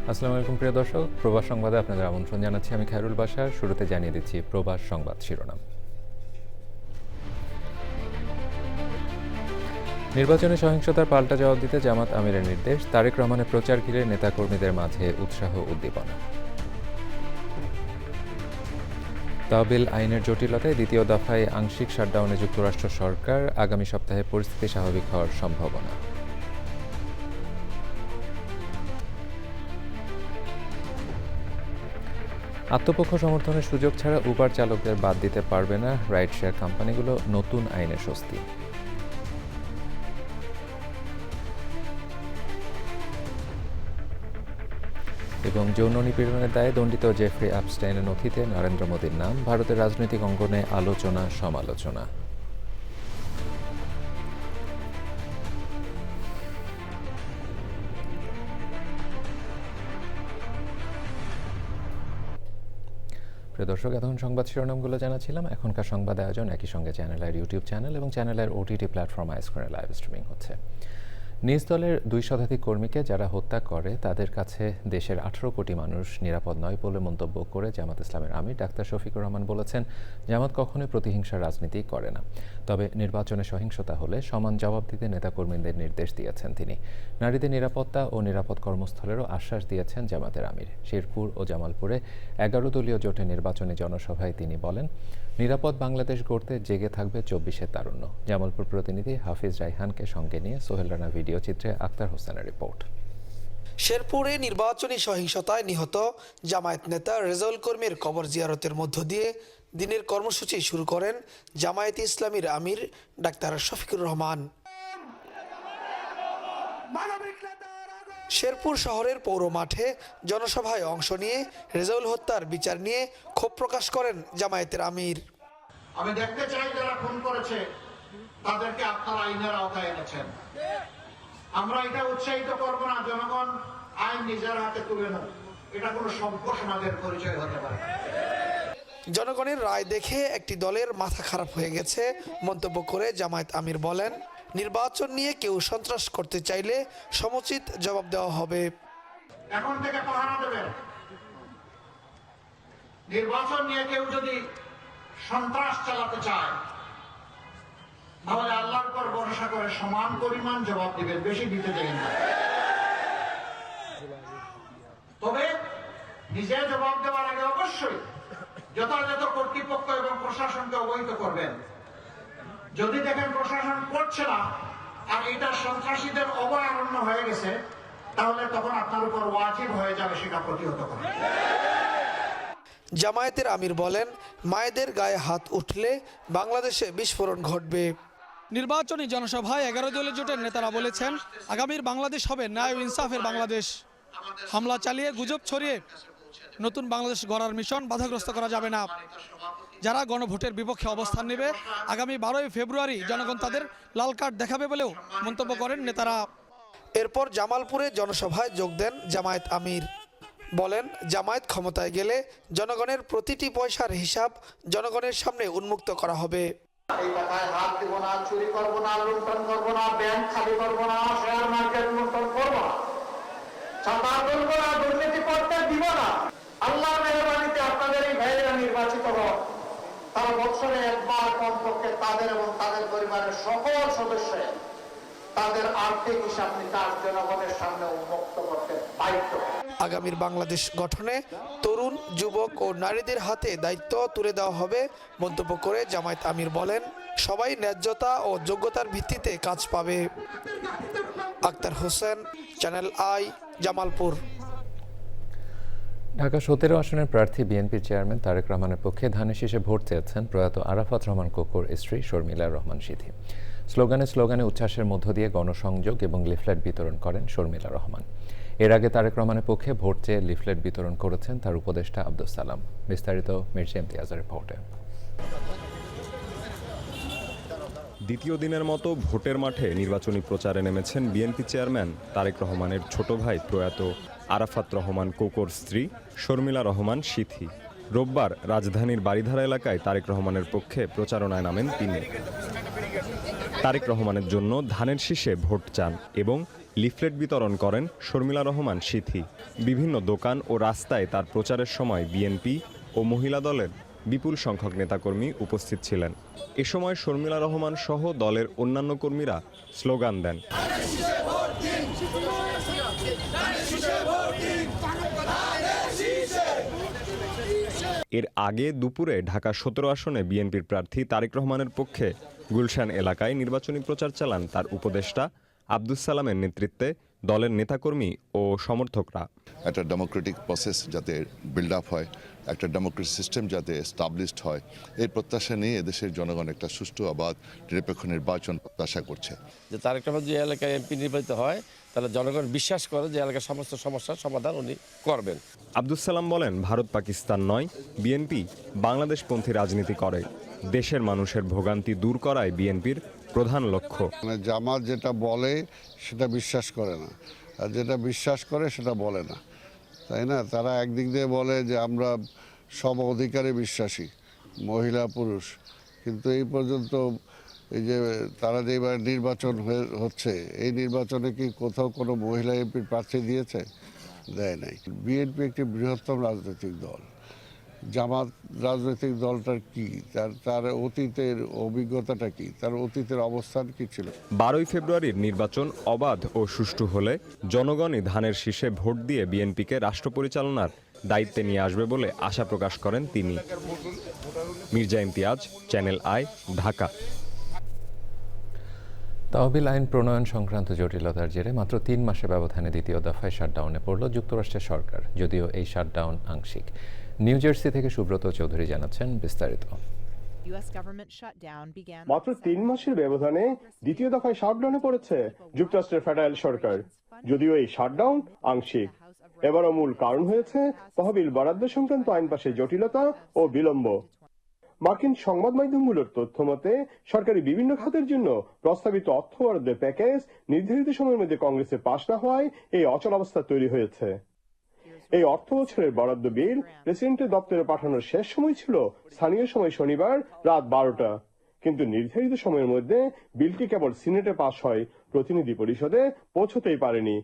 আসসালামু আলাইকুম প্রিয় দর্শক, প্রবাস সংবাদে আপনাদের আমন্ত্রণ জানাচ্ছি। আমি খায়রুল বাশার। শুরুতে জানিয়ে দিচ্ছি প্রবাস সংবাদ শিরোনাম। নির্বাচনে সহিংসতার পাল্টা জবাব দিতে জামাত আমিরের নির্দেশ। তারেক রহমানের প্রচার ঘিরে নেতাকর্মীদের মাঝে উৎসাহ উদ্দীপনা। তহবিল আইনের জটিলতায় দ্বিতীয় দফায় আংশিক শাটডাউনে যুক্তরাষ্ট্র সরকার। আগামী সপ্তাহে পরিস্থিতি স্বাভাবিক হওয়ার সম্ভাবনা। আত্মপক্ষ সমর্থনের সুযোগ ছাড়া উবার চালকদের বাদ দিতে পারবে না রাইড শেয়ার কোম্পানিগুলো, নতুন আইনে স্বস্তি। এবং যৌন নিপীড়নের দায়ে দণ্ডিত জেফ্রি আপস্টাইনের নথিতে নরেন্দ্র মোদীর নাম। ভারতের রাজনৈতিক অঙ্গনে আলোচনা সমালোচনা। প্রিয় দর্শক, এতক্ষণ সংবাদ শিরোনামগুলো জানাচ্ছিলাম। এখনকার সংবাদ আয়োজন একই সঙ্গে চ্যানেলের ইউটিউব চ্যানেল এবং চ্যানেলের ওটিটি প্ল্যাটফর্ম আইসকোরে লাইভ স্ট্রিমিং হচ্ছে। নিজ দলের 2 শতাধিক কর্মীকে যারা হত্যা করে তাদের কাছে দেশের 18 কোটি মানুষ নিরাপদ নয় বলে মন্তব্য করে জামাত ইসলামের আমির ডাক্তার শফিকুর রহমান বলেছেন, জামাত কখনোই প্রতিহিংসার রাজনীতি করে না, তবে নির্বাচনে সহিংসতা হলে সমান জবাব দিতে নেতাকর্মীদের নির্দেশ দিয়েছেন তিনি। নারীদের নিরাপত্তা ও নিরাপদ কর্মস্থলেরও আশ্বাস দিয়েছেন জামাতের আমির। শেরপুর ও জামালপুরে 11 দলীয় জোটের নির্বাচনী জনসভায় তিনি বলেন, নিরাপদ বাংলাদেশ গড়তে জেগে থাকবে 24-এর তারুণ্য। জামালপুর প্রতিনিধি হাফিজ রাইহানকে সঙ্গে নিয়ে সোহেল রানা ভিডিও চিত্রে আক্তার হোসেনের রিপোর্ট। শেরপুরে নির্বাচনী সহিংসতায় নিহত জামায়াত নেতা রেজাউল কর্মীর কবর জিয়ারতের মধ্য দিয়ে দিনের কর্মসূচি শুরু করেন জামায়াতে ইসলামীর আমির ডাক্তার শফিকুর রহমান। শেরপুর শহরের পৌর মাঠে জনসভায় অংশ নিয়ে রেজাউল হত্যার বিচার নিয়ে ক্ষোভ প্রকাশ করেন জামায়াতের আমির। আমি দেখতে চাই যারা খুন করেছে তাদেরকে আপনারা আইনের আওতায় এনেছেন। আমরা এটা উৎসাহিত করব না জনগণ আইন নিজের হাতে তুলে নেয়, এটা কোনো সভ্য সমাজের পরিচয় হতে পারে। জনগণের রায় দেখে একটি দলের মাথা খারাপ হয়ে গেছে মন্তব্য করে জামায়াত আমির বলেন, নির্বাচন নিয়ে কেউ সন্ত্রাস করতে চাইলে সমুচিত জবাব দেওয়া হবে। এখন থেকে পাহারা দেবেন, নির্বাচন নিয়ে কেউ যদি সন্ত্রাস চালাতে চায় তাহলে আল্লাহর উপর ভরসা করে সমান পরিমাণ জবাব দিবেন, বেশি দিতে দেবেন না। তবে নিজে জবাব দেওয়ার আগে অবশ্যই যথাযথ কর্তৃপক্ষ এবং প্রশাসনকে অবহিত করবেন। যদি দেখেন প্রশাসন করছে না আর এটা সন্ত্রাসীদের অভয়ারণ্য হয়ে গেছে, তাহলে তখন আপনার উপর ওয়াজিব হয়ে যাবে সেটা প্রতিহত করা। জামায়াতের আমির বলেন, মায়েদের গায়ে হাত উঠলে বাংলাদেশে বিস্ফোরণ ঘটবে। নির্বাচনী জনসভায় 11 দলীয় জোটের নেতারা বলেছেন, আগামীর বাংলাদেশ হবে ন্যায় ও ইনসাফের বাংলাদেশ। হামলা চালিয়ে গুজব ছড়িয়ে নতুন বাংলাদেশ গড়ার মিশন বাধাগ্রস্ত করা যাবে না। যারা গণভোটের বিপক্ষে অবস্থান নেবে, আগামী 12 ফেব্রুয়ারি জনগণ তাদের লাল কার্ড দেখাবে বলেও মন্তব্য করেন নেতারা। এরপর জামালপুরে জনসভায় যোগ দেন জামায়াত আমির। বলেন, জামায়াত ক্ষমতায় গেলে জনগণের প্রতিটি পয়সার হিসাব জনগণের সামনে উন্মুক্ত করা হবে। এই কথায় হাত দিব না, চুরি করবো না, লুণ্ঠন করবো না, ব্যাংক খালি করবো না, শেয়ার মার্কেট লুণ্ঠন করবো না, ছাপা করবো না, দুর্নীতি করতে দিব না। আল্লাহর মেহরবানিতে আপনাদের এই ভাইয়েরা নির্বাচিত হন, তারা বছরে একবার কমপক্ষে তাদের এবং তাদের পরিবারের সকল সদস্যের তাদের আর্থিক হিসাব নিকাশ জনগণের সামনে উন্মুক্ত করতে বাধ্য। আগামীর বাংলাদেশ গঠনে তরুণ, যুবক ও নারীদের হাতে দায়িত্ব তুলে দেওয়া হবে মন্তব্য করে জামায়াত আমির বলেন, সবাই ন্যায্যতা ও যোগ্যতার ভিত্তিতে কাজ পাবে। আক্তার হোসেন, চ্যানেল আই, জামালপুর। ঢাকা 17 আসনের প্রার্থী বিএনপির চেয়ারম্যান তারেক রহমানের পক্ষে ধানের শীষে ভোট চেয়েছেন প্রয়াত আরাফাত রহমান কোকোর স্ত্রী শর্মিলা রহমান সিথি। স্লোগানে উচ্ছ্বাসের মধ্য দিয়ে গণসংযোগ এবং লিফলেট বিতরণ করেন শর্মিলা রহমান। এর আগে তারেক রহমানের পক্ষে ভোট চেয়ে লিফলেট বিতরণ করেছেন তার উপদেষ্টা আব্দুস সালাম। বিস্তারিত মির্জা ইমতিয়াজের রিপোর্টে। দ্বিতীয় দিনের মতো ভোটের মাঠে নির্বাচনী প্রচারে নেমেছেন বিএনপি চেয়ারম্যান তারেক রহমানের ছোট ভাই প্রয়াত আরাফাত রহমান কোকোর স্ত্রী শর্মিলা রহমান সিথি। রোববার রাজধানীর বারিধারা এলাকায় তারেক রহমানের পক্ষে প্রচারণায় নামেন তিনি। তারেক রহমানের জন্য ধানের শীষে ভোট চান এবং লিফলেট বিতরণ করেন শর্মিলা রহমান সিথি। বিভিন্ন দোকান ও রাস্তায় তার প্রচারের সময় বিএনপি ও মহিলা দলের বিপুল সংখ্যক নেতাকর্মী উপস্থিত ছিলেন। এ সময় শর্মিলা রহমান সহ দলের অন্যান্য কর্মীরা স্লোগান দেন। এর আগে দুপুরে ঢাকা ১৭ আসনে বিএনপির প্রার্থী তারেক রহমানের পক্ষে গুলশান এলাকায় নির্বাচনী প্রচার চালান তার উপদেষ্টা আব্দুস সালামের নেতৃত্বে দলের নেতাকর্মী ও সমর্থকরা। একটা ডেমোক্রেটিক প্রসেস যাতে বিল্ড আপ হয়, একটা ডেমোক্রেটিক সিস্টেম যাতে এস্টাবলিশড হয়, এই প্রত্যাশা নিয়ে এদেশের জনগণ একটা সুষ্ঠু অবাধ নিরপেক্ষ নির্বাচন প্রত্যাশা করছে। যে তারেক রহমান যে এলাকায় এমপি নির্বাচিত হয় তাহলে জনগণ বিশ্বাস করে যে এলাকার সমস্ত সমস্যার সমাধান উনি করবেন। আব্দুস সালাম বলেন, ভারত পাকিস্তান নয়, বিএনপি বাংলাদেশপন্থী রাজনীতি করে। দেশের মানুষের ভোগান্তি দূর করাই বিএনপির প্রধান লক্ষ্য। মানে জামাত যেটা বলে সেটা বিশ্বাস করে না, আর যেটা বিশ্বাস করে সেটা বলে না, তাই না? তারা একদিক দিয়ে বলে যে আমরা সব অধিকারে বিশ্বাসী, মহিলা পুরুষ, কিন্তু এই পর্যন্ত এই যে তারা যে এবার নির্বাচন হচ্ছে, এই নির্বাচনে কি কোথাও কোনো মহিলা এমপির প্রার্থী দিয়েছে? দেয় নাই। বিএনপি একটি বৃহত্তম রাজনৈতিক দল। জামাত রাজনৈতিক দলটার কি, তার অতীতের অভিজ্ঞতাটা কি, তার অতীতের অবস্থান কি ছিল? 12 ফেব্রুয়ারির নির্বাচন অবাধ ও সুষ্ঠু হলে জনগণই ধানের শীষে ভোট দিয়ে বিএনপিকে রাষ্ট্র পরিচালনার দায়িত্বে নিয়ে আসবে বলে আশা প্রকাশ করেন তিনি। Mirza Imtiaz, channel I, Dhaka. তহবিল আইন প্রণয়ন সংক্রান্ত জটিলতার জেরে মাত্র 3 মাসের ব্যবধানে দ্বিতীয় দফায় শাটডাউনে পড়ল যুক্তরাষ্ট্রের সরকার, যদিও এই শাটডাউন আংশিক। নিউ জার্সি থেকে সুব্রত চৌধুরী জানাচ্ছেন বিস্তারিত। মাত্র 3 মাসের ব্যবধানে দ্বিতীয় দফায় শাটডাউনে পড়েছে যুক্তরাষ্ট্রের ফেডারেল সরকার, যদিও এই শাটডাউন আংশিক। এবারও মূল কারণ হয়েছে তহবিল বরাদ্দ সংক্রান্ত আইন পাশে জটিলতা ও বিলম্ব। মার্কিন সংবাদ মাধ্যমগুলোর তথ্য মতে সরকারি বিভিন্ন খাতের জন্য প্রস্তাবিত অর্থ বরাদ্দের প্যাকেজ নির্ধারিত সময়ের মধ্যে কংগ্রেসে পাশ না হওয়ায় এই অচলাবস্থা তৈরি হয়েছে। এই অর্থ বছরের বরাদ্দ বিল প্রেসিডেন্টের দপ্তরে পাঠানোর শেষ সময় ছিল স্থানীয় সময় শনিবার রাত 12টা, কিন্তু নির্ধারিত সময়ের মধ্যে বিলটি কেবল সিনেটে পাশ হয়, প্রতিনিধি পরিষদে পৌঁছতেই পারেনি।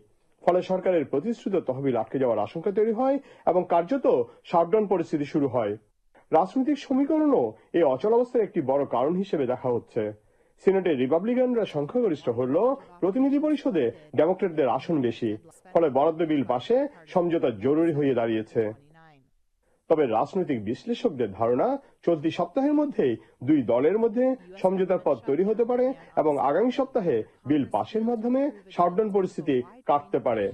ফলে সরকারের প্রতিশ্রুত তহবিল আটকে যাওয়ার আশঙ্কা তৈরি হয় এবং কার্যত শাটডাউন পরিস্থিতি শুরু হয়। রাজনৈতিক সমীকরণও এই অচলাবস্থার একটি বড় কারণ হিসেবে দেখা হচ্ছে। সিনেটে রিপাবলিকানরা সংখ্যাগরিষ্ঠ হলেও প্রতিনিধি পরিষদে ডেমোক্রেটদের আসন বেশি, ফলে বরাদ্দ বিল পাশে সমঝোতা জরুরি হয়ে দাঁড়িয়েছে। তবে রাজনৈতিক বিশ্লেষকদের ধারণা চলতি সপ্তাহের মধ্যেই দুই দলের মধ্যে সমঝোতার পথ তৈরি হতে পারে এবং আগামী সপ্তাহে বিল পাশের মাধ্যমে শাটডাউন পরিস্থিতি কাটতে পারে।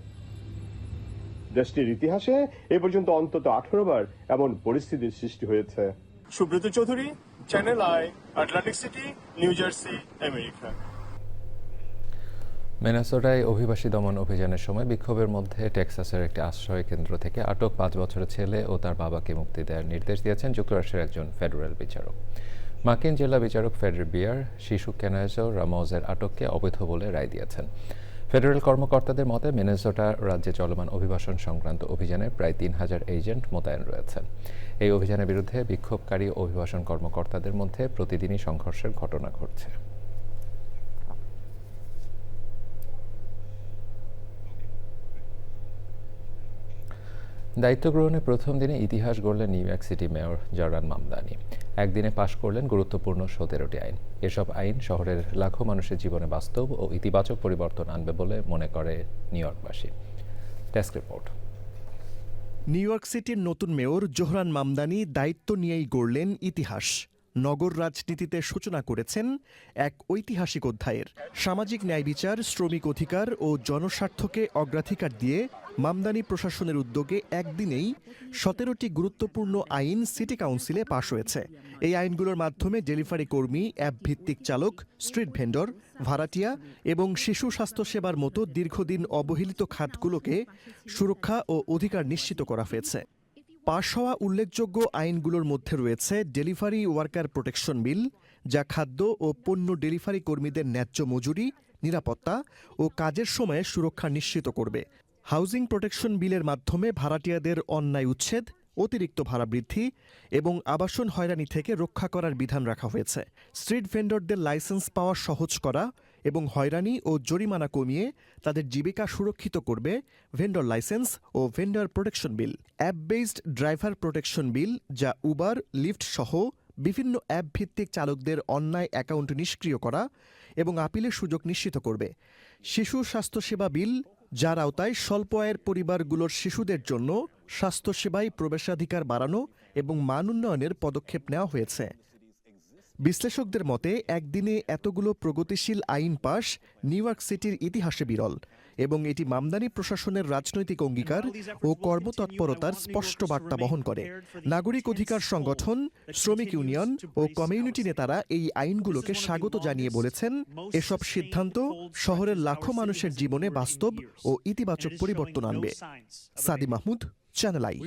দেশটির ইতিহাসে এ পর্যন্ত অন্তত 18 বার এমন পরিস্থিতির সৃষ্টি হয়েছে। Subrata Chowdhury, Channel I, Atlantic City, New Jersey, America. মিনেসোটায় অভিবাসী দমন অভিযানের সময় বিক্ষোভের মধ্যে টেক্সাসের একটি আশ্রয় কেন্দ্র থেকে আটক 5 বছরের ছেলে ও তার বাবাকে মুক্তি দেওয়ার নির্দেশ দিয়েছেন যুক্তরাষ্ট্রের একজন ফেডারেল বিচারক। মার্কিন জেলা বিচারক ফেডারেল বিয়ার শিশু কেনাজো রামোজের আটককে অবৈধ বলে রায় দিয়েছেন। ফেডারেল কর্মকর্তাদের মতে মিনেসোটা রাজ্যে চলমান অভিবাসন সংক্রান্ত অভিযানে প্রায় 3000 এজেন্ট মোতায়েন রয়েছেন। এই অভিযানের বিরুদ্ধে বিক্ষোভকারী অভিবাসন কর্মকর্তাদের মধ্যে প্রতিদিনই সংঘর্ষের ঘটনা ঘটছে। দায়িত্ব গ্রহণের প্রথম দিনে ইতিহাস গড়লেন new York city mayor Jordan Mamdani. একদিনে পাশ করলেন গুরুত্বপূর্ণ 17টি আইন। এসব আইন শহরের লাখো মানুষের জীবনে বাস্তব ও ইতিবাচক পরিবর্তন আনবে বলে মনে করে নিউ ইয়র্কবাসী। Desk report. নিউ ইয়র্ক সিটির নতুন মেয়র জোহরান মামদানি দায়িত্ব নিয়েই গড়লেন ইতিহাস। নগর রাজনীতিতে সূচনা করেছেন এক ঐতিহাসিক অধ্যায়ের। সামাজিক ন্যায় বিচার, শ্রমিক অধিকার ও জনস্বার্থকে অগ্রাধিকার দিয়ে মামদানি প্রশাসনের উদ্যোগে একদিনেই 17টি গুরুত্বপূর্ণ আইন সিটি কাউন্সিলে পাশ হয়েছে। এই আইনগুলোর মাধ্যমে ডেলিভারি কর্মী, অ্যাপ ভিত্তিক চালক, স্ট্রিট ভেন্ডর, ভাড়াটিয়া এবং শিশু স্বাস্থ্যসেবার মতো দীর্ঘদিন অবহেলিত খাতগুলোকে সুরক্ষা ও অধিকার নিশ্চিত করা হয়েছে। পাশ হওয়া উল্লেখযোগ্য আইনগুলোর মধ্যে রয়েছে ডেলিভারি ওয়ার্কার প্রোটেকশন বিল, যা খাদ্য ও পণ্য ডেলিভারি কর্মীদের ন্যায্য মজুরি, নিরাপত্তা ও কাজের সময়ে সুরক্ষা নিশ্চিত করবে। হাউজিং প্রোটেকশন বিলের মাধ্যমে ভাড়াটিয়াদের অন্যায় উচ্ছেদ, অতিরিক্ত ভাড়া বৃদ্ধি এবং আবাসন হয়রানি থেকে রক্ষা করার বিধান রাখা হয়েছে। স্ট্রিট ভেন্ডরদের লাইসেন্স পাওয়া সহজ করা এবং হয়রানি ও জরিমানা কমিয়ে তাদের জীবিকা সুরক্ষিত করবে ভেন্ডর লাইসেন্স ও ভেন্ডর প্রোটেকশন বিল। অ্যাপ বেসড ড্রাইভার প্রোটেকশন বিল, যা উবার, লিফট সহ বিভিন্ন অ্যাপ ভিত্তিক চালকদের অন্যায় অ্যাকাউন্ট নিষ্ক্রিয় করা এবং আপিলের সুযোগ নিশ্চিত করবে। শিশু স্বাস্থ্যসেবা বিল, যার আওতায় স্বল্প আয়ের পরিবারগুলোর শিশুদের জন্য স্বাস্থ্যসেবায় প্রবেশাধিকার বাড়ানো এবং মান উন্নয়নের পদক্ষেপ নেওয়া হয়েছে। বিশ্লেষকদের মতে একদিনে এতগুলো প্রগতিশীল আইন পাশ নিউ ইয়র্ক সিটির ইতিহাসে বিরল এবং এটি মামদানি প্রশাসনের রাজনৈতিক অঙ্গীকার ও কর্মতৎপরতার স্পষ্ট বার্তা বহন করে। নাগরিক অধিকার সংগঠন, শ্রমিক ইউনিয়ন ও কমিউনিটি নেতারা এই আইনগুলোকে স্বাগত জানিয়ে বলেছেন, এসব সিদ্ধান্ত শহরের লাখো মানুষের জীবনে বাস্তব ও ইতিবাচক পরিবর্তন আনবে। Sadi Mahmud, channel I.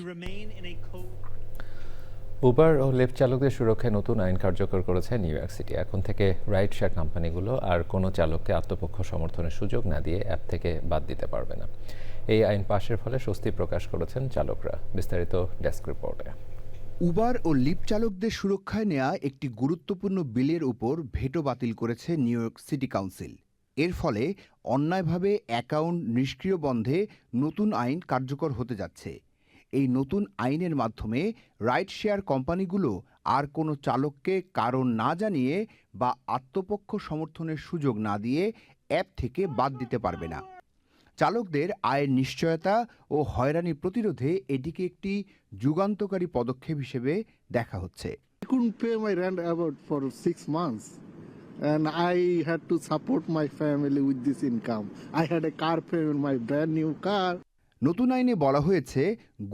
Uber ও লিফট চালকদের সুরক্ষায় নতুন আইন কার্যকর করেছে নিউ ইয়র্ক সিটি। এখন থেকে রাইড শেয়ার কোম্পানিগুলো আর কোনো চালককে আত্মপক্ষ সমর্থনের সুযোগ না দিয়ে অ্যাপ থেকে বাদ দিতে পারবে না। এই আইন পাশের ফলে স্বস্তি প্রকাশ করেছেন চালকরা। বিস্তারিত ডেস্ক রিপোর্টে। উবার ও লিফট চালকদের সুরক্ষায় নেওয়া একটি গুরুত্বপূর্ণ বিলের উপর ভেটো বাতিল করেছে নিউ ইয়র্ক সিটি কাউন্সিল। এর ফলে অন্যায়ভাবে অ্যাকাউন্ট নিষ্ক্রিয় বন্ধে নতুন আইন কার্যকর হতে যাচ্ছে। এই নতুন আইনের মাধ্যমে রাইড শেয়ার কোম্পানিগুলো আর কোনো চালককে কারণ না জানিয়ে বা আত্মপক্ষ সমর্থনের সুযোগ না দিয়ে অ্যাপ থেকে বাদ দিতে পারবে না। চালকদের আয়ের নিশ্চয়তা ও হয়রানি প্রতিরোধে এটিকে একটি যুগান্তকারী পদক্ষেপ হিসেবে দেখা হচ্ছে। I couldn't pay my rent about for 6 months and I had to support my family with this income. I had a car payment, my brand new car. নতুন আইনে বলা হয়েছে,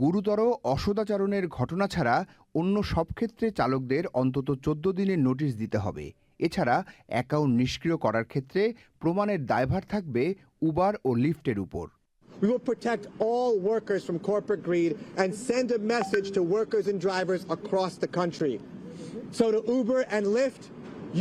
গুরুতর অসদাচরণের ঘটনা ছাড়া অন্য সব ক্ষেত্রে চালকদের অন্তত 14 দিনের নোটিশ দিতে হবে। এছাড়া অ্যাকাউন্ট নিষ্ক্রিয় করার ক্ষেত্রে প্রমাণের দায়ভার থাকবে উবার ও লিফটের উপর। We will protect all workers from corporate greed and send a message to workers and drivers across the country. So to Uber and Lyft,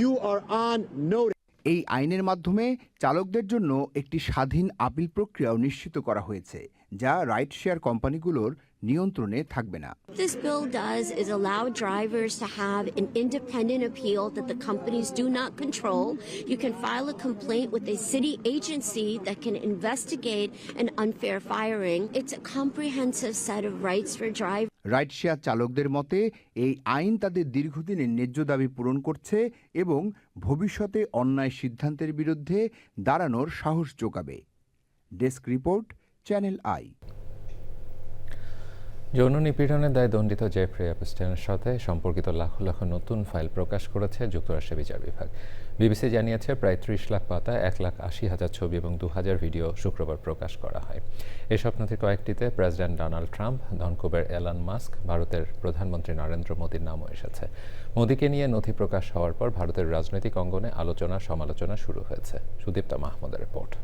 you are on notice. এই আইনের মাধ্যমে চালকদের জন্য একটি স্বাধীন আপিল প্রক্রিয়াও নিশ্চিত করা হয়েছে, যা রাইড শেয়ার কোম্পানিগুলোর নিয়ন্ত্রণে থাকবে না। This bill does is allow drivers to have an independent appeal that the companies do not control. You can file a complaint with a city agency that can investigate an unfair firing. It's a comprehensive set of rights for drivers. Ride share চালকদের মতে এই আইন তাদের দীর্ঘদিনের ন্যায্য দাবি পূরণ করছে এবং ভবিষ্যতে অন্যায় সিদ্ধান্তের বিরুদ্ধে দাঁড়ানোর সাহস যোগাবে। Desk report, channel I. যৌন নিপীড়নের দায়ে দণ্ডিত জেফ্রি এপস্টাইনের সাথে সম্পর্কিত লাখো লাখো নতুন ফাইল প্রকাশ করেছে যুক্তরাষ্ট্রের বিচার বিভাগ। বিবিসি জানিয়েছে, প্রায় 30 লাখ পাতা, 1,80,000 ছবি এবং 2000 ভিডিও শুক্রবার প্রকাশ করা হয়। এসব নথির কয়েকটিতে প্রেসিডেন্ট ডোনাল্ড ট্রাম্প, ধনকুবের এলন মাস্ক, ভারতের প্রধানমন্ত্রী নরেন্দ্র মোদীর নামও এসেছে। মোদীকে নিয়ে নথি প্রকাশ হওয়ার পর ভারতের রাজনৈতিক অঙ্গনে আলোচনা সমালোচনা শুরু হয়েছে। সুদীপ্তা মাহমুদের রিপোর্ট।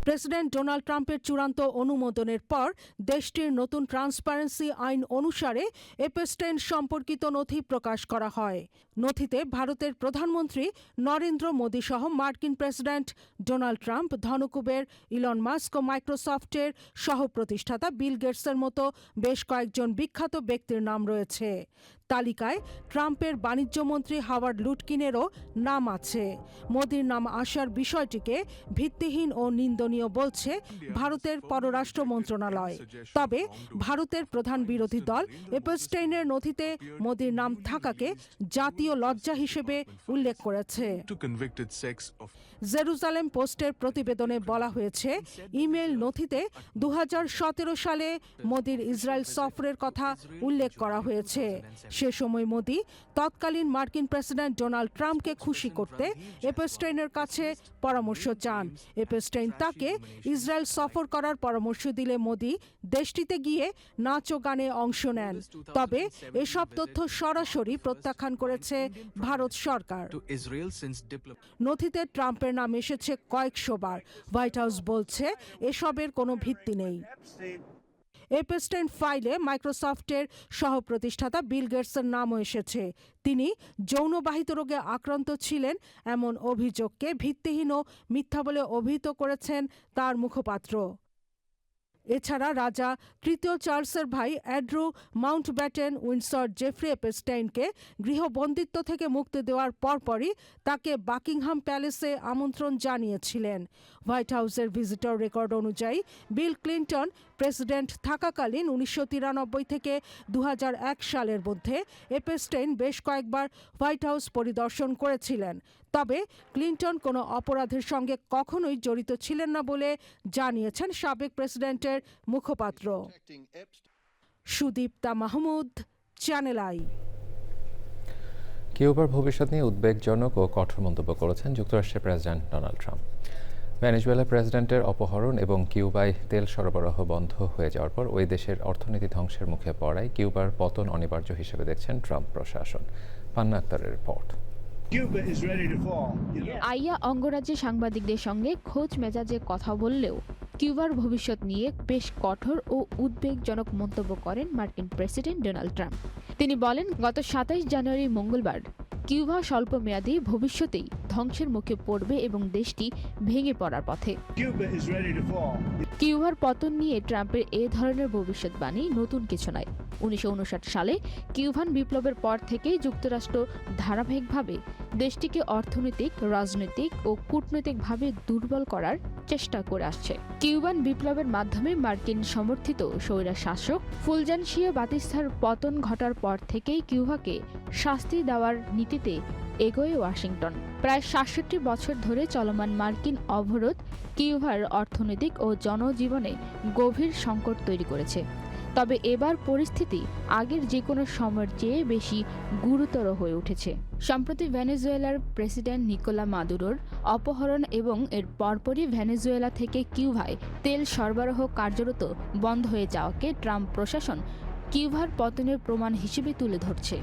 প্রেসিডেন্ট ডোনাল্ড ট্রাম্পের চূড়ান্ত অনুমোদনের পর দেশটির নতুন ট্রান্সপারেন্সি আইন অনুসারে এপস্টাইন সম্পর্কিত নথি প্রকাশ করা হয়। নথিতে ভারতের প্রধানমন্ত্রী নরেন্দ্র মোদী সহ মার্কিন প্রেসিডেন্ট ডোনাল্ড ট্রাম্প, ধনকুবের ইলন মাস্ক ও মাইক্রোসফটের সহ প্রতিষ্ঠাতা বিল গেটসের মতো বেশ কয়েকজন বিখ্যাত ব্যক্তির নাম রয়েছে। তালিকায় ট্রাম্পের বাণিজ্যমন্ত্রী হাওয়ার্ড লুটকিনেরও নাম আছে। মোদির নাম আসার বিষয়টিকে ভিত্তিহীন ও নিন্দনীয় বলছে ভারতের পররাষ্ট্র মন্ত্রণালয়। তবে ভারতের প্রধান বিরোধী দল এপস্টাইনের নথিতে মোদির নাম থাকাকে জাতীয় লজ্জা হিসেবে উল্লেখ করেছে। জেরুজালেম পোস্টের প্রতিবেদনে বলা হয়েছে, ইমেল নথিতে 2017 সালে মোদির ইসরায়েল সফরের কথা উল্লেখ করা হয়েছে। সে সময় মোদি তৎকালীন মার্কিন প্রেসিডেন্ট ডোনাল্ড ট্রাম্পকে খুশি করতে এপস্টাইনের কাছে পরামর্শ চান। এপস্টাইন তাকে ইসরায়েল সফর করার পরামর্শ দিলে মোদি দেশটিতে গিয়ে নাচ ও গানে অংশ নেন। তবে এসব তথ্য সরাসরি প্রত্যাখ্যান করেছে ভারত সরকার। নথিতে ট্রাম্পের নাম এসেছে কয়েকশো বার। হোয়াইট হাউস বলছে এসবের কোনো ভিত্তি নেই। এপস্টাইন ফাইলে মাইক্রোসফটের সহ প্রতিষ্ঠাতা বিল গেটসের নামও এসেছে। তিনি যৌনবাহিত রোগে আক্রান্ত ছিলেন এমন অভিযোগকে ভিত্তিহীন ও মিথ্যা বলে অভিহিত করেছেন তার মুখপাত্র। এছাড়া রাজা তৃতীয় চার্লসের ভাই অ্যাড্রু মাউন্টব্যাটেন উইন্ডসর জেফ্রি এপস্টাইনকে গৃহবন্দিত্ব থেকে মুক্তি দেওয়ার পরপরই তাকে বাকিংহাম প্যালেসে আমন্ত্রণ জানিয়েছিলেন। হোয়াইট হাউসের ভিজিটর রেকর্ড অনুযায়ী বিল ক্লিন্টন প্রেসিডেন্ট থাকাকালীন 1993 থেকে 2001 সালের মধ্যে এপস্টাইন বেশ কয়েকবার হোয়াইট হাউস পরিদর্শন করেছিলেন। তবে ক্লিন্টন কোনো অপরাধের সঙ্গে কখনোই জড়িত ছিলেন না বলে জানিয়েছেন সাবেক প্রেসিডেন্টের মুখপাত্র। সুদীপ্তা মাহমুদ, চ্যানেল আই। কিউবার ভবিষ্যৎ নিয়ে উদ্বেগজনক ও কঠোর মন্তব্য করেছেন যুক্তরাষ্ট্রের প্রেসিডেন্ট ডোনাল্ড ট্রাম্প। ভেনেজুয়েলার প্রেসিডেন্টের অপহরণ এবং কিউবায় তেল সরবরাহ বন্ধ হয়ে যাওয়ার পর ওই দেশের অর্থনীতি ধ্বংসের মুখে পড়ায় কিউবার পতন অনিবার্য হিসেবে দেখছেন ট্রাম্প প্রশাসন। পান্না আক্তারের রিপোর্ট। আইয়া অঙ্গরাজ্যে সাংবাদিকদের সঙ্গে খোঁজ মেজাজে কথা বললেও কিউবার ভবিষ্যৎ নিয়ে বেশ কঠোর ও উদ্বেগজনক মন্তব্য করেন মার্কিন প্রেসিডেন্ট ডোনাল্ড ট্রাম্প। তিনি বলেন, গত 27 জানুয়ারি মঙ্গলবার কিউবা স্বল্পমেয়াদী ভবিষ্যতেই ধ্বংসের মুখে পড়বে এবং দেশটি ভেঙে পড়ার পথে। কিউবার পতন নিয়ে ট্রাম্পের এ ধরনের ভবিষ্যৎবাণী নতুন কিছু নয়। 1959 সালে কিউবান বিপ্লবের পর থেকেই যুক্তরাষ্ট্র ধারাবাহিকভাবে দেশটিকে অর্থনৈতিক, রাজনৈতিক ও কূটনৈতিকভাবে দুর্বল করার চেষ্টা করে আসছে। কিউবান বিপ্লবের মাধ্যমে মার্কিন সমর্থিত স্বৈরশাসক ফুলজানশিয়া বাতিস্তার পতন ঘটার পর থেকেই কিউবাকে শাস্তি দেওয়ার নীতিতে এগোয় ওয়াশিংটন। প্রায় 67 বছর ধরে চলমান মার্কিন অবরোধ কিউবার অর্থনৈতিক ও জনজীবনে গভীর সংকট তৈরি করেছে। তবে এবার পরিস্থিতি আগের যে কোনো সময়ের চেয়ে বেশি গুরুতর হয়ে উঠেছে। সম্প্রতি ভেনেজুয়েলার প্রেসিডেন্ট নিকোলা মাদুরোর অপহরণ এবং এর পরপরই ভেনেজুয়েলা থেকে কিউবায় তেল সরবরাহ কার্যরত বন্ধ হয়ে যাওয়াকে ট্রাম্প প্রশাসন কিউবার পতনের প্রমাণ হিসেবে তুলে ধরছে।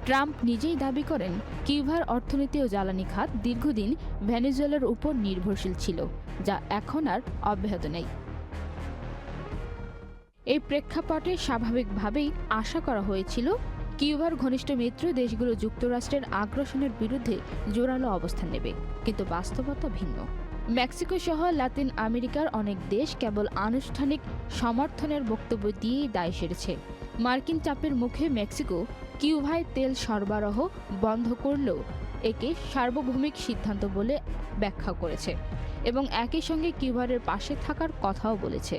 ট্রাম্প নিজেই দাবি করেন, কিউবার অর্থনীতি ও জ্বালানি খাত দীর্ঘদিন ভেনেজুয়েলার উপর নির্ভরশীল ছিল, যা এখন আর অব্যাহত নেই। এই প্রেক্ষাপটে স্বাভাবিকভাবেই আশা করা হয়েছিল কিউবার ঘনিষ্ঠ মিত্র দেশগুলো যুক্তরাষ্ট্রের আগ্রাসনের বিরুদ্ধে জোরালো অবস্থান নেবে, কিন্তু বাস্তবতা ভিন্ন। মেক্সিকো সহ লাতিন আমেরিকার অনেক দেশ কেবল আনুষ্ঠানিক সমর্থনের বক্তব্য দিয়েই দায় সেরেছে। মার্কিন চাপের মুখে মেক্সিকো কিউবায় তেল সরবরাহ বন্ধ করলেও একে সার্বভৌমিক সিদ্ধান্ত বলে ব্যাখ্যা করেছে এবং একই সঙ্গে কিউবারের পাশে থাকার কথাও বলেছে।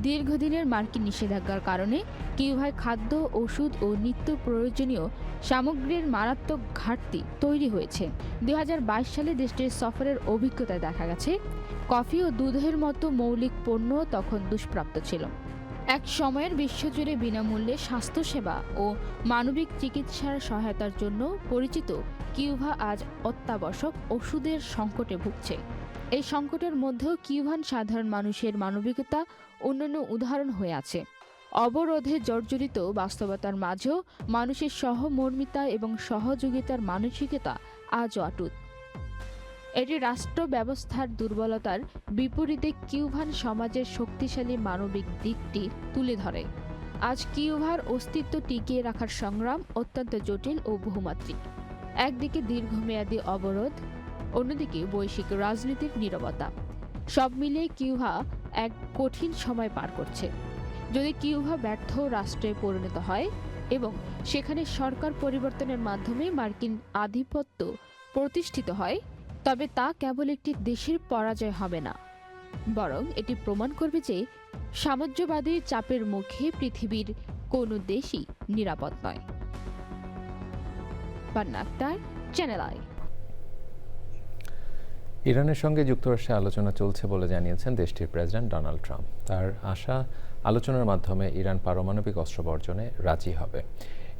দীর্ঘদিনের মার্কিন নিষেধাজ্ঞার কারণে কিউবায় খাদ্য, ওষুধ ও নিত্য প্রয়োজনীয় সামগ্রীর মারাত্মক ঘাটতি তৈরি হয়েছে। 2022 সালে দেশটির সফরের অভিজ্ঞতায় দেখা গেছে, কফি ও দুধের মতো মৌলিক পণ্য তখন দুষ্প্রাপ্য ছিল। এক সময়ের বিশ্বজুড়ে বিনামূল্যে স্বাস্থ্যসেবা ও মানবিক চিকিৎসার সহায়তার জন্য পরিচিত কিউবা আজ অত্যাবশ্যক ওষুধের সংকটে ভুগছে। এই সংকটের মধ্যেও কিউবান সাধারণ মানুষের মানবিকতা অন্যান্য উদাহরণ হয়ে আছে। অবরোধে জর্জরিত বাস্তবতার মাঝেও মানুষের সহমর্মিতা এবং সহযোগিতার মানসিকতা আজও অটুট। এটি রাষ্ট্র ব্যবস্থার দুর্বলতার বিপরীতে কিউবান সমাজের শক্তিশালী মানবিক দিকটি তুলে ধরে। আজ কিউবার অস্তিত্ব টিকিয়ে রাখার সংগ্রাম অত্যন্ত জটিল ও বহুমাত্রিক। একদিকে দীর্ঘমেয়াদী অবরোধ, অন্যদিকে বৈশ্বিক রাজনীতির নীরবতা। সব মিলিয়ে কিউবা এক কঠিন সময় পার করছে। যদি কিউবা ব্যর্থ রাষ্ট্রে পরিণত হয় এবং সেখানে সরকার পরিবর্তনের মাধ্যমে মার্কিন আধিপত্য প্রতিষ্ঠিত হয়, তবে তা কেবল একটি দেশের পরাজয় হবে না, বরং এটি প্রমাণ করবে যে সাম্রাজ্যবাদী চাপের মুখে পৃথিবীর কোনো দেশই নিরাপদ নয়। পান্না আক্তার, চ্যানেল আই। ইরানের সঙ্গে যুক্তরাষ্ট্রে আলোচনা চলছে বলে জানিয়েছেন দেশটির প্রেসিডেন্ট ডোনাল্ড ট্রাম্প। তার আশা, আলোচনার মাধ্যমে ইরান পারমাণবিক অস্ত্র বর্জনে রাজি হবে।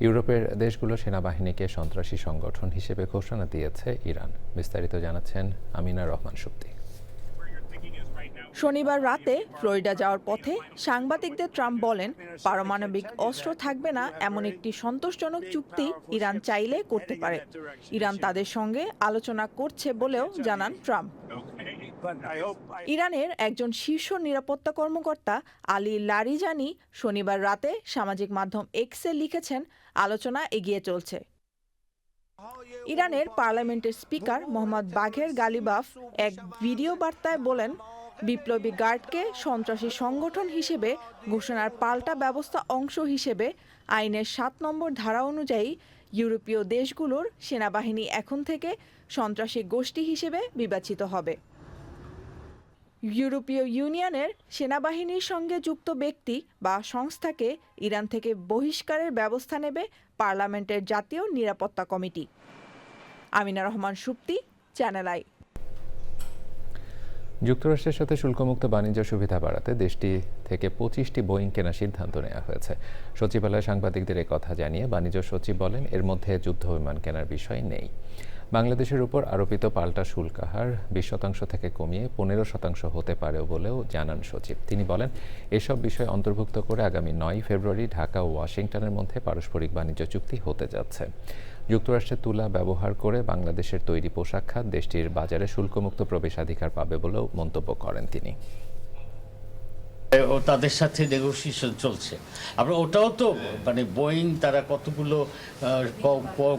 ইউরোপের দেশগুলো সেনাবাহিনীকে সন্ত্রাসী সংগঠন হিসেবে ঘোষণা দিয়েছে ইরান। বিস্তারিত জানাচ্ছেন আমিনা রহমান সুপ্তি। শনিবার রাতে ফ্লোরিডা যাওয়ার পথে সাংবাদিকদের ট্রাম্প বলেন, পারমাণবিক অস্ত্র থাকবে না এমন একটি সন্তোষজনক চুক্তি ইরান চাইলে করতে পারে। ইরান তাদের সঙ্গে আলোচনা করছে বলেও জানান ট্রাম্প। ইরানের একজন শীর্ষ নিরাপত্তা কর্মকর্তা আলী লারিজানি শনিবার রাতে সামাজিক মাধ্যম এক্সে লিখেছেন, আলোচনা এগিয়ে চলছে। ইরানের পার্লামেন্টের স্পিকার মোহাম্মদ বাঘের গালিবাফ এক ভিডিও বার্তায় বলেন, বিপ্লবী গার্ডকে সন্ত্রাসী সংগঠন হিসেবে ঘোষণার পাল্টা ব্যবস্থা অংশ হিসেবে আইনের 7 নম্বর ধারা অনুযায়ী ইউরোপীয় দেশগুলোর সেনাবাহিনী এখন থেকে সন্ত্রাসী গোষ্ঠী হিসেবে বিবেচিত হবে। ইউরোপীয় ইউনিয়নের সেনাবাহিনীর সঙ্গে যুক্ত ব্যক্তি বা সংস্থাকে ইরান থেকে বহিষ্কারের ব্যবস্থা নেবে পার্লামেন্টের জাতীয় নিরাপত্তা committee. Amina Rahman Supti, channel I. যুক্তরাষ্ট্রের সাথে শুল্কমুক্ত বাণিজ্য সুবিধা বাড়াতে দেশটি থেকে 25টি বোয়িং কেনার সিদ্ধান্ত নেওয়া হয়েছে। সচিবালয়ে সাংবাদিকদের কথা জানিয়ে বাণিজ্য সচিব বলেন, এর মধ্যে যুদ্ধ বিমান কেনার বিষয় নেই। বাংলাদেশের উপর আরোপিত পাল্টা শুল্ক হার 20% থেকে কমিয়ে 15% হতে পারে বলেও জানান সচিব। তিনি বলেন, এসব বিষয় অন্তর্ভুক্ত করে আগামী 9 ফেব্রুয়ারি ঢাকা ও ওয়াশিংটনের মধ্যে পারস্পরিক বাণিজ্য চুক্তি হতে যাচ্ছে। যুক্তরাষ্ট্রের তুলা ব্যবহার করে বাংলাদেশের তৈরি পোশাক খাত দেশটির বাজারে শুল্কমুক্ত প্রবেশাধিকার পাবে বলেও মন্তব্য করেন তিনি। ও তাদের সাথে নেগোসিয়েশন চলছে। আমরা ওটাও তো মানে বোয়িং তারা কতগুলো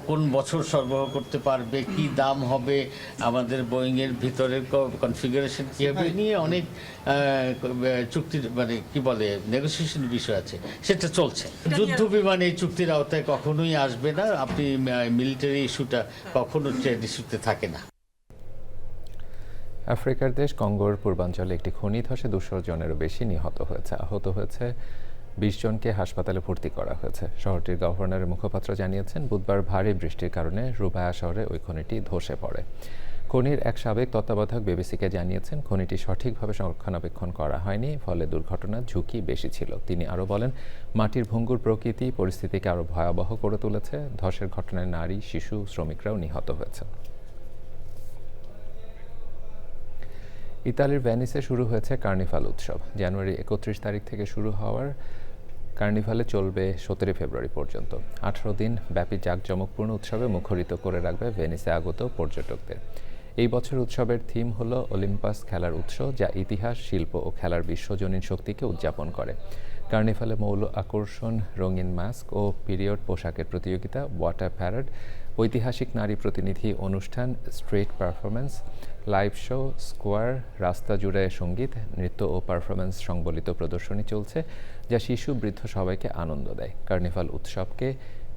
কোন বছর সরবরাহ করতে পারবে, কি দাম হবে, আমাদের বোয়িংয়ের ভিতরের কনফিগারেশন কী হবে নিয়ে অনেক চুক্তির মানে কি বলে নেগোসিয়েশন বিষয় আছে, সেটা চলছে। যুদ্ধ বিমান এই চুক্তির আওতায় কখনোই আসবে না। আপনি মিলিটারি ইস্যুটা কখনো ট্রেড ইস্যুতে থাকে না। আফ্রিকার দেশ কঙ্গোর পূর্বাঞ্চলে একটি খনি ধসে 200 জনেরও বেশি নিহত হয়েছে। আহত হয়েছে 20 জনকে হাসপাতালে ভর্তি করা হয়েছে। শহরটির গভর্নরের মুখপাত্র জানিয়েছেন, বুধবার ভারী বৃষ্টির কারণে রুবায়া শহরে ওই খনিটি ধসে পড়ে। খনির এক সাবেক তত্ত্বাবধায়ক বিবিসিকে জানিয়েছেন, খনিটি সঠিকভাবে রক্ষণাবেক্ষণ করা হয়নি, ফলে দুর্ঘটনার ঝুঁকি বেশি ছিল। তিনি আরও বলেন, মাটির ভঙ্গুর প্রকৃতি পরিস্থিতিকে আরও ভয়াবহ করে তুলেছে। ধসের ঘটনায় নারী, শিশু, শ্রমিকরাও নিহত হয়েছে। ইতালির ভেনিসে শুরু হয়েছে কার্নিভাল উৎসব। জানুয়ারি 31 তারিখ থেকে শুরু হওয়ার কার্নিভালে চলবে 17 ফেব্রুয়ারি পর্যন্ত। 18 দিন ব্যাপী জাঁকজমকপূর্ণ উৎসবে মুখরিত করে রাখবে ভেনিসে আগত পর্যটকদের। এই বছর উৎসবের থিম হল অলিম্পাস খেলার উৎস, যা ইতিহাস, শিল্প ও খেলার বিশ্বজনীন শক্তিকে উদযাপন করে। কার্নিভালে মূল আকর্ষণ রঙিন মাস্ক ও পিরিয়ড পোশাকের প্রতিযোগিতা, ওয়াটার প্যারেড, ঐতিহাসিক নারী প্রতিনিধি অনুষ্ঠান, street performance, live show, square, রাস্তা জুড়ে সঙ্গীত, নৃত্য ও পারফরমেন্স সংবলিত প্রদর্শনী চলছে, যা শিশু, বৃদ্ধ সবাইকে আনন্দ দেয়। কার্নিভাল উৎসবকে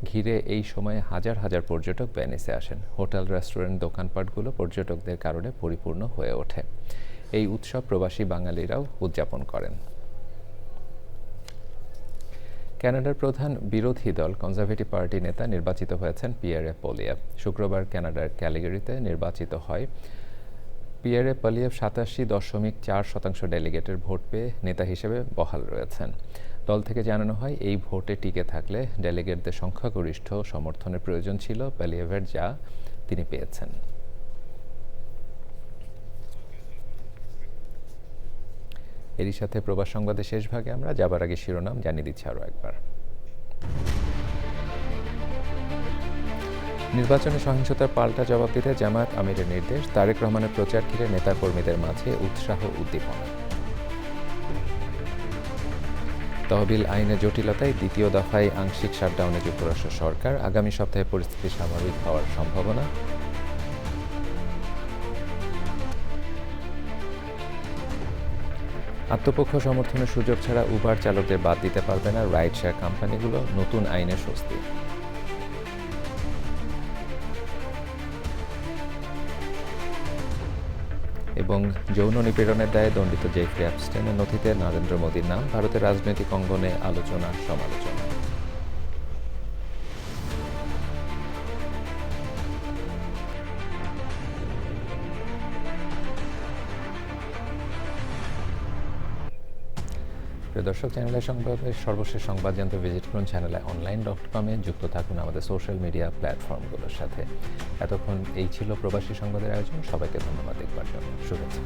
ঘিরে এই সময়ে হাজার হাজার পর্যটক ভেনিসে আসেন। হোটেল, রেস্টুরেন্ট, দোকানপাটগুলো পর্যটকদের কারণে পরিপূর্ণ হয়ে ওঠে। এই উৎসব প্রবাসী বাঙালিরাও উদযাপন করেন। কানাডার প্রধান বিরোধী দল কনজারভেটিভ পার্টি নেতা নির্বাচিত হয়েছেন পিয়েরে পলিয়েভ। শুক্রবার কানাডার ক্যালগারিতে নির্বাচিত হয় পিয়েরে পলিয়েভ। 87.4% ডেলিগেটের ভোট পেয়ে নেতা হিসেবে বহাল রয়েছেন। দল থেকে জানানো হয়, এই ভোটে টিকে থাকলে ডেলিগেটদের সংখ্যাগরিষ্ঠ সমর্থনের প্রয়োজন ছিল পলিয়েভের, যা তিনি পেয়েছেন। এরই সাথে প্রবাস সংবাদের শেষ ভাগে আমরা যাবার আগে শিরোনাম জানিয়ে দিচ্ছি আরও একবার। নির্বাচনে সহিংসতার পাল্টা জবাব দিতে জামায়াত আমিরের নির্দেশ। তারেক রহমানের প্রচার ঘিরে নেতাকর্মীদের মাঝে উৎসাহ উদ্দীপনা। তহবিল আইনে জটিলতায় দ্বিতীয় দফায় আংশিক শাটডাউনে যুক্তরাষ্ট্র সরকার। আগামী সপ্তাহে পরিস্থিতি স্বাভাবিক হওয়ার সম্ভাবনা। আত্মপক্ষ সমর্থনের সুযোগ ছাড়া উবার চালকদের বাদ দিতে পারবে না রাইড শেয়ার কোম্পানিগুলো, নতুন আইনের স্বস্তি। এবং যৌন নিপীড়নের দায়ে দণ্ডিত জেফ্রি অ্যাপস্টাইনের নথিতে নরেন্দ্র মোদীর নাম। ভারতের রাজনৈতিক অঙ্গনে আলোচনা সমালোচনা। প্রিয় দর্শক, চ্যানেলের সংবাদের সর্বশেষ সংবাদ জানতে ভিজিট করুন channelonline.com-এ। যুক্ত থাকুন আমাদের সোশ্যাল মিডিয়া প্ল্যাটফর্মগুলোর সাথে। এতক্ষণ এই ছিল প্রবাসী সংবাদের আয়োজন। সবাইকে ধন্যবাদ দেখবার জন্য। শুভেচ্ছা।